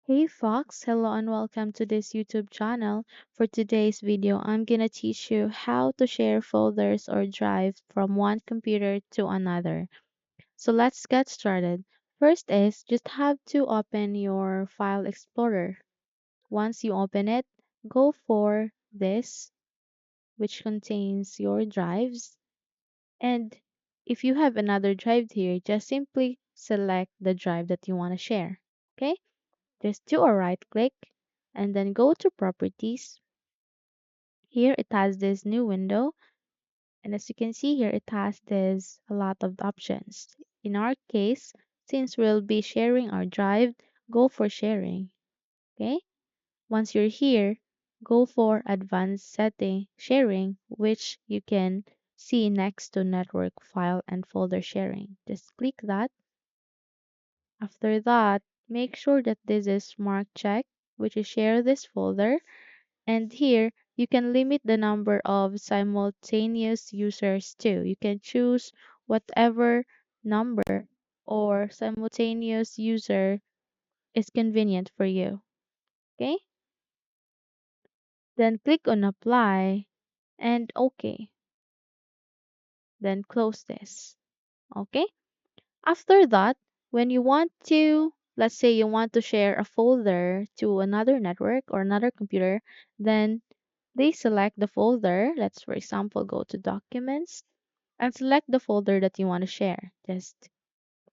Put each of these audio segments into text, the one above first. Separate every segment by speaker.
Speaker 1: Hey Fox, hello and welcome to this YouTube channel. For today's video, I'm gonna teach you how to share folders or drives from one computer to another. So let's get started. First is just have to open your File Explorer. Once you open it, go for this, which contains your drives. And if you have another drive here, just simply select the drive that you want to share. Okay? Just do a right click and then go to properties. Here it has this new window, and as you can see here it has this a lot of options. In our case, since we'll be sharing our drive, go for sharing. Okay? Once you're here, go for advanced setting sharing, which you can see next to network file and folder sharing. Just click that. After that, make sure that this is marked check, which is share this folder. And here, you can limit the number of simultaneous users too. You can choose whatever number or simultaneous user is convenient for you. Okay? Then click on apply and OK. Then close this. Okay? After that, when you want to, let's say you want to share a folder to another network or another computer, then they select the folder. Let's, for example, go to Documents and select the folder that you want to share. Just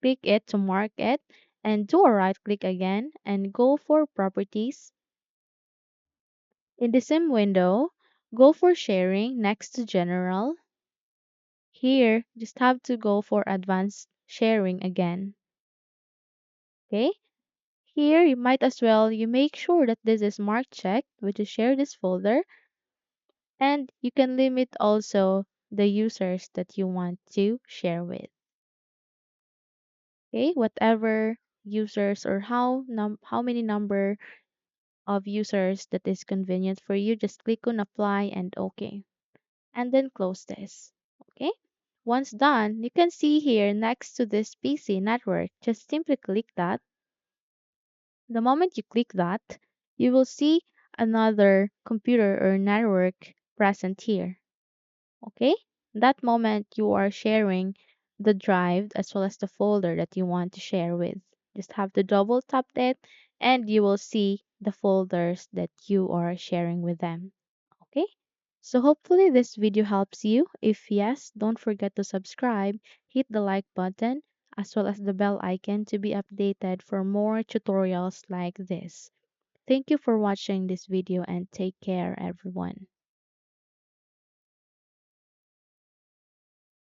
Speaker 1: click it to mark it and do a right click again and go for Properties. In the same window, go for Sharing next to General. Here, just have to go for Advanced Sharing again. Okay? Here, you might as well, you make sure that this is marked checked, which is share this folder, and you can limit also the users that you want to share with. Okay, whatever users or how many number of users that is convenient for you, just click on apply and OK. And then close this. Okay? Once done, you can see here next to this PC network, just simply click that. The moment you click that, you will see another computer or network present here. Okay? That moment you are sharing the drive as well as the folder that you want to share with. Just have to double tap it and you will see the folders that you are sharing with them. Okay? So hopefully this video helps you. If yes, don't forget to subscribe, hit the like button as well as the bell icon to be updated for more tutorials like this. Thank you for watching this video and take care everyone.